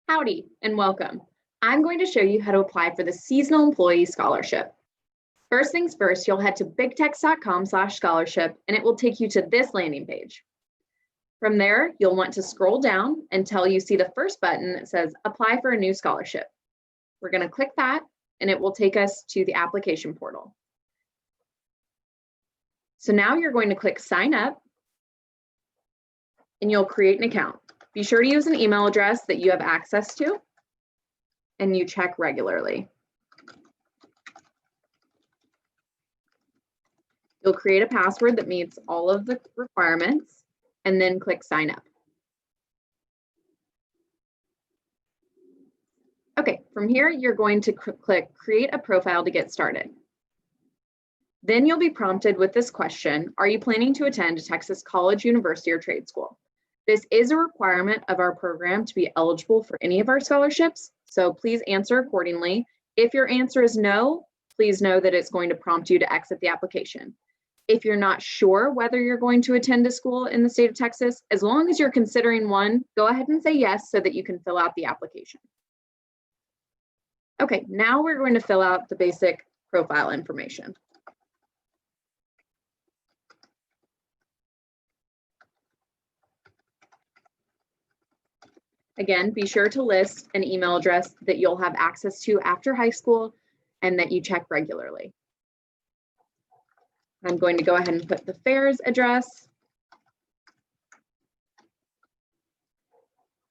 Howdy and welcome. I'm going to show you how to apply for the Seasonal Employee Scholarship. First things first, you'll head to bigtex.com/scholarship and it will take you to this landing page. From there, you'll want to scroll down until you see the first button that says Apply for a New Scholarship. We're going to click that and it will take us to the application portal. So now you're going to click Sign Up and you'll create an account. Be sure to use an email address that you have access to and you check regularly. You'll create a password that meets all of the requirements and then click Sign Up. Okay, from here, you're going to click Create a Profile to get started. Then you'll be prompted with this question: are you planning to attend a Texas college, university, or trade school? This is a requirement of our program to be eligible for any of our scholarships, so please answer accordingly. If your answer is no, please know that it's going to prompt you to exit the application. If you're not sure whether you're going to attend a school in the state of Texas, as long as you're considering one, go ahead and say yes so that you can fill out the application. Okay, now we're going to fill out the basic profile information. Again, be sure to list an email address that you'll have access to after high school and that you check regularly. I'm going to go ahead and put the fair's address.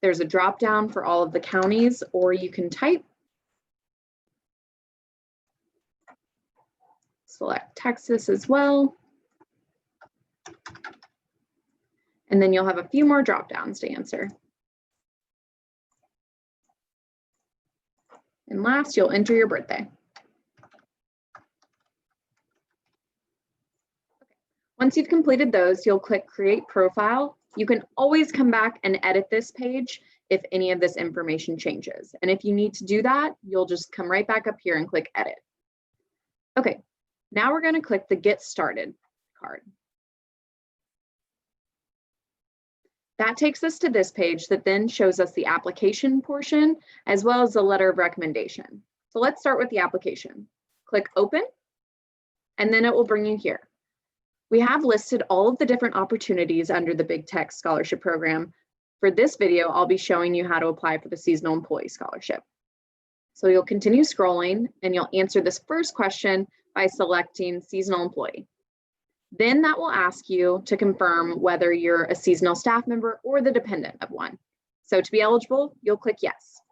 There's a drop down for all of the counties, or you can type. Select Texas as well. And then you'll have a few more drop downs to answer. And last, you'll enter your birthday. Once you've completed those, you'll click Create Profile. You can always come back and edit this page if any of this information changes. And if you need to do that, you'll just come right back up here and click Edit. Okay, now we're going to click the Get Started card. That takes us to this page that then shows us the application portion as well as the letter of recommendation. So let's start with the application. Click Open, and then it will bring you here. We have listed all of the different opportunities under the Big Tex Scholarship Program. For this video, I'll be showing you how to apply for the Seasonal Employee Scholarship. So you'll continue scrolling and you'll answer this first question by selecting Seasonal Employee. Then that will ask you to confirm whether you're a seasonal staff member or the dependent of one. So to be eligible, you'll click yes.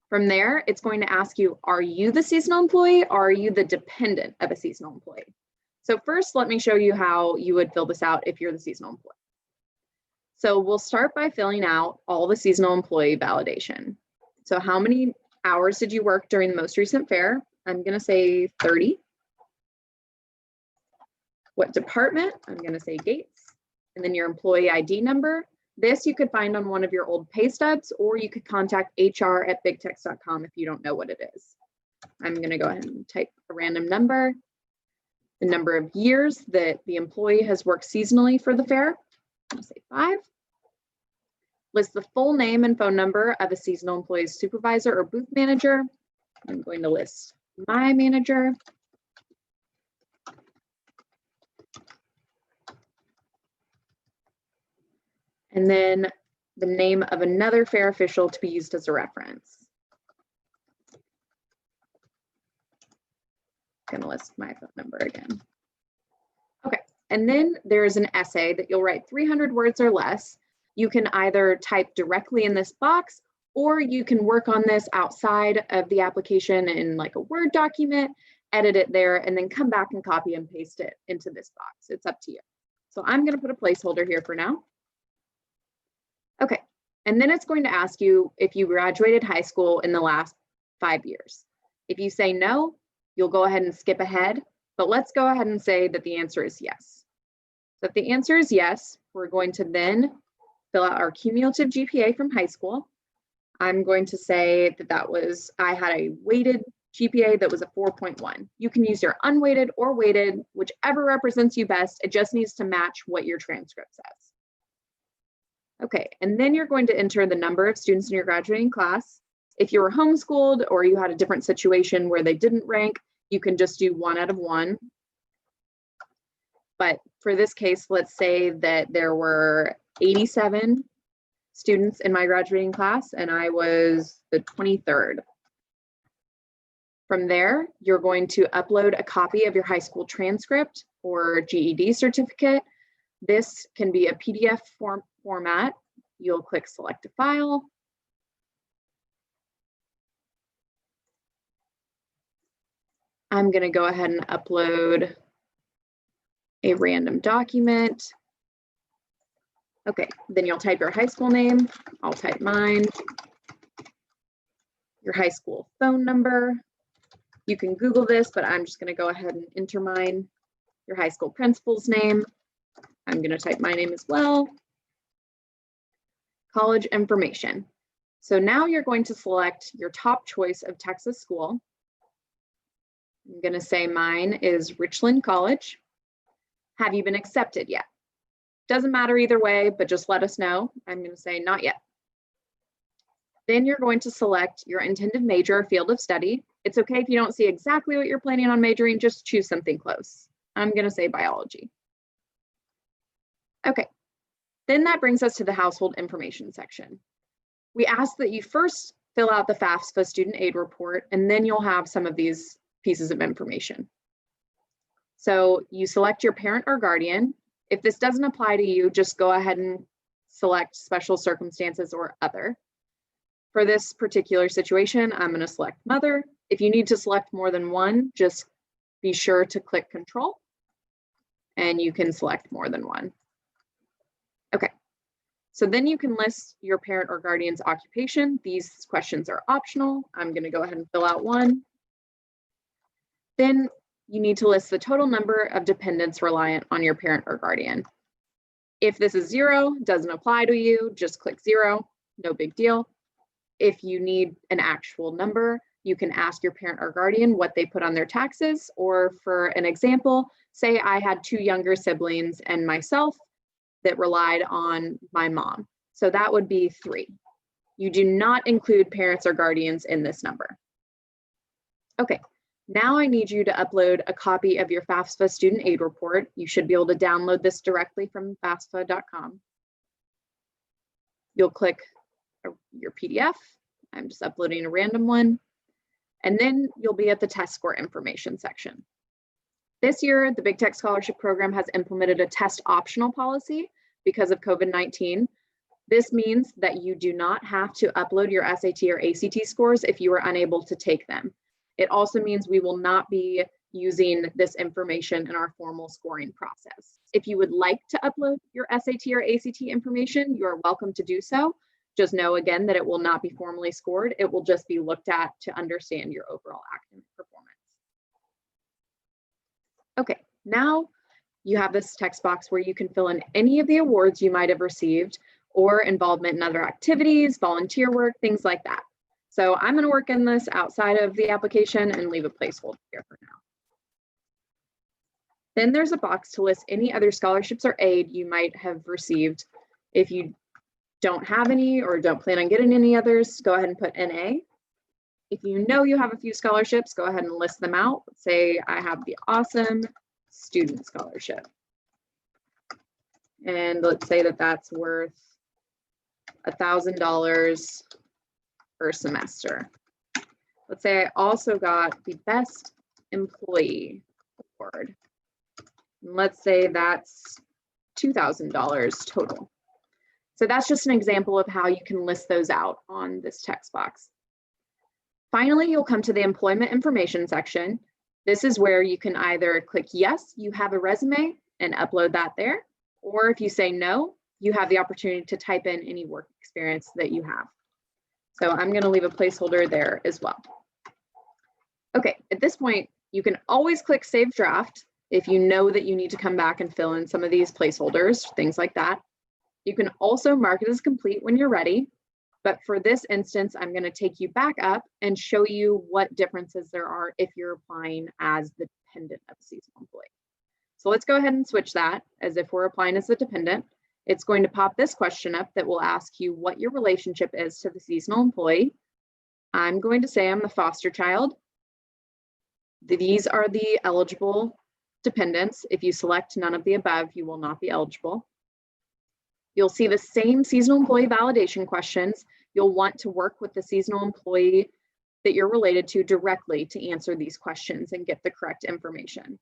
From there, it's going to ask you, are you the seasonal employee or are you the dependent of a seasonal employee? So first, let me show you how you would fill this out if you're the seasonal employee. So we'll start by filling out all the seasonal employee validation. So how many hours did you work during the most recent fair? I'm going to say 30. What department? I'm going to say Gates. And then your employee ID number. This you could find on one of your old pay stubs, or you could contact HR@bigtex.com if you don't know what it is. I'm going to go ahead and type a random number. The number of years that the employee has worked seasonally for the fair. I'm going to say 5. List the full name and phone number of a seasonal employee's supervisor or booth manager. I'm going to list my manager. And then the name of another fair official to be used as a reference. I'm going to list my phone number again. Okay, and then there's an essay that you'll write 300 words or less. You can either type directly in this box, or you can work on this outside of the application in like a Word document, edit it there, and then come back and copy and paste it into this box. It's up to you. So I'm going to put a placeholder here for now. Okay, and then it's going to ask you if you graduated high school in the last 5 years. If you say no, you'll go ahead and skip ahead, but let's go ahead and say that the answer is yes. So if the answer is yes, we're going to then fill out our cumulative GPA from high school. I'm going to say that I had a weighted GPA that was a 4.1. You can use your unweighted or weighted, whichever represents you best. It just needs to match what your transcript says. Okay, and then you're going to enter the number of students in your graduating class. If you were homeschooled or you had a different situation where they didn't rank, you can just do 1 out of 1. But for this case, let's say that there were 87 students in my graduating class and I was the 23rd. From there, you're going to upload a copy of your high school transcript or GED certificate. This can be a PDF format. You'll click select a file. I'm going to go ahead and upload a random document. Okay, then you'll type your high school name. I'll type mine. Your high school phone number. You can Google this, but I'm just going to go ahead and enter mine. Your high school principal's name. I'm going to type my name as well. College information. So now you're going to select your top choice of Texas school. I'm going to say mine is Richland College. Have you been accepted yet? Doesn't matter either way, but just let us know. I'm going to say not yet. Then you're going to select your intended major or field of study. It's okay if you don't see exactly what you're planning on majoring, just choose something close. I'm going to say biology. Okay, then that brings us to the household information section. We ask that you first fill out the FAFSA student aid report, and then you'll have some of these pieces of information. So you select your parent or guardian. If this doesn't apply to you, just go ahead and select special circumstances or other. For this particular situation, I'm going to select mother. If you need to select more than one, just be sure to click control and you can select more than one. Okay, so then you can list your parent or guardian's occupation. These questions are optional. I'm going to go ahead and fill out one. Then you need to list the total number of dependents reliant on your parent or guardian. If this is 0, doesn't apply to you, just click 0, no big deal. If you need an actual number, you can ask your parent or guardian what they put on their taxes, or for an example, say I had 2 younger siblings and myself that relied on my mom. So that would be 3. You do not include parents or guardians in this number. Okay, now I need you to upload a copy of your FAFSA student aid report. You should be able to download this directly from FAFSA.com. You'll click your PDF. I'm just uploading a random one. And then you'll be at the test score information section. This year, the Big Tex Scholarship Program has implemented a test optional policy because of COVID-19. This means that you do not have to upload your SAT or ACT scores if you are unable to take them. It also means we will not be using this information in our formal scoring process. If you would like to upload your SAT or ACT information, you are welcome to do so. Just know again that it will not be formally scored. It will just be looked at to understand your overall academic performance. Okay, now you have this text box where you can fill in any of the awards you might have received or involvement in other activities, volunteer work, things like that. So I'm going to work in this outside of the application and leave a placeholder here for now. Then there's a box to list any other scholarships or aid you might have received. If you don't have any or don't plan on getting any others, go ahead and put NA. If you know you have a few scholarships, go ahead and list them out. Let's say I have the awesome student scholarship. And let's say that that's worth $1,000 per semester. Let's say I also got the best employee award. And let's say that's $2,000 total. So that's just an example of how you can list those out on this text box. Finally, you'll come to the employment information section. This is where you can either click yes, you have a resume, and upload that there, or if you say no, you have the opportunity to type in any work experience that you have. So I'm going to leave a placeholder there as well. Okay, at this point, you can always click Save Draft if you know that you need to come back and fill in some of these placeholders, things like that. You can also mark it as complete when you're ready. But for this instance, I'm going to take you back up and show you what differences there are if you're applying as the dependent of a seasonal employee. So let's go ahead and switch that as if we're applying as a dependent. It's going to pop this question up that will ask you what your relationship is to the seasonal employee. I'm going to say I'm the foster child. These are the eligible dependents. If you select none of the above, you will not be eligible. You'll see the same seasonal employee validation questions. You'll want to work with the seasonal employee that you're related to directly to answer these questions and get the correct information.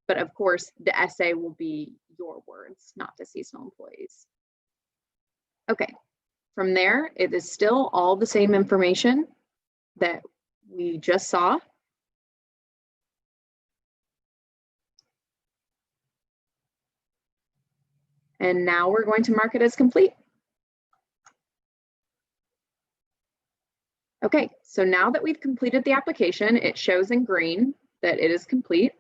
But of course, the essay will be your words, not the seasonal employees. Okay, from there, it is still all the same information that we just saw. And now we're going to mark it as complete. Okay, so now that we've completed the application, it shows in green that it is complete,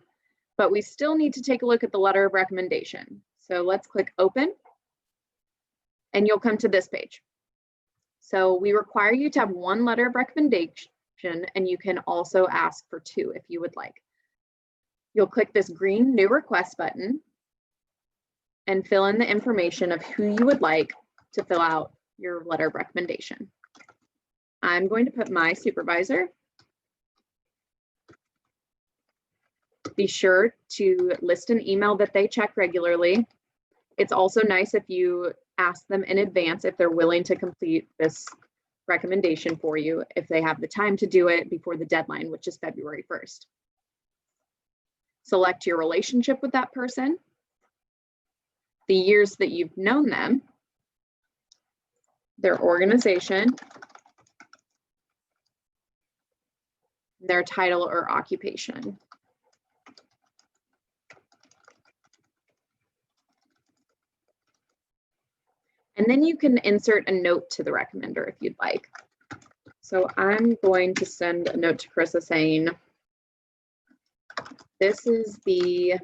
but we still need to take a look at the letter of recommendation. So let's click open, and you'll come to this page. So we require you to have one letter of recommendation, and you can also ask for two if you would like. You'll click this green new request button and fill in the information of who you would like to fill out your letter of recommendation. I'm going to put my supervisor. Be sure to list an email that they check regularly. It's also nice if you ask them in advance if they're willing to complete this recommendation for you, if they have the time to do it before the deadline, which is February 1st. Select your relationship with that person, the years that you've known them, their organization, their title or occupation. And then you can insert a note to the recommender if you'd like. So I'm going to send a note to Carissa saying, this is the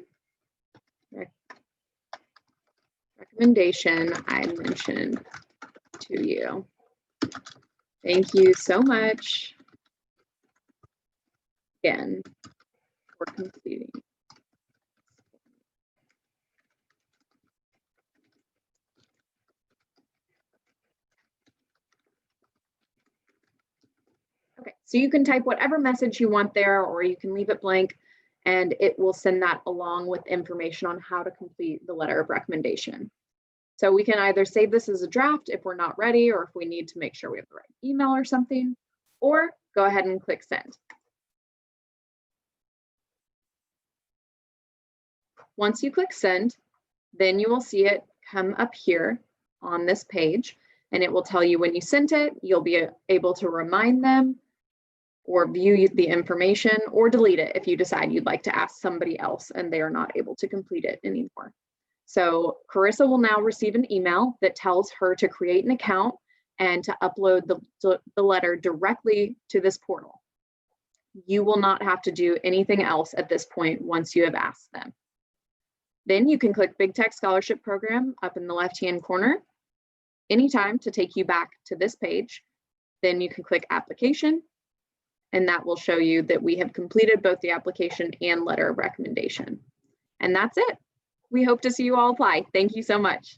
recommendation I mentioned to you. Thank you so much again for completing. Okay, so you can type whatever message you want there, or you can leave it blank, and it will send that along with information on how to complete the letter of recommendation. So we can either save this as a draft if we're not ready, or if we need to make sure we have the right email or something, or go ahead and click send. Once you click send, then you will see it come up here on this page, and it will tell you when you sent it. You'll be able to remind them or view the information or delete it if you decide you'd like to ask somebody else and they are not able to complete it anymore. So Carissa will now receive an email that tells her to create an account and to upload the letter directly to this portal. You will not have to do anything else at this point once you have asked them. Then you can click Big Tex Scholarship Program up in the left-hand corner anytime to take you back to this page. Then you can click Application, and that will show you that we have completed both the application and letter of recommendation. And that's it. We hope to see you all apply. Thank you so much.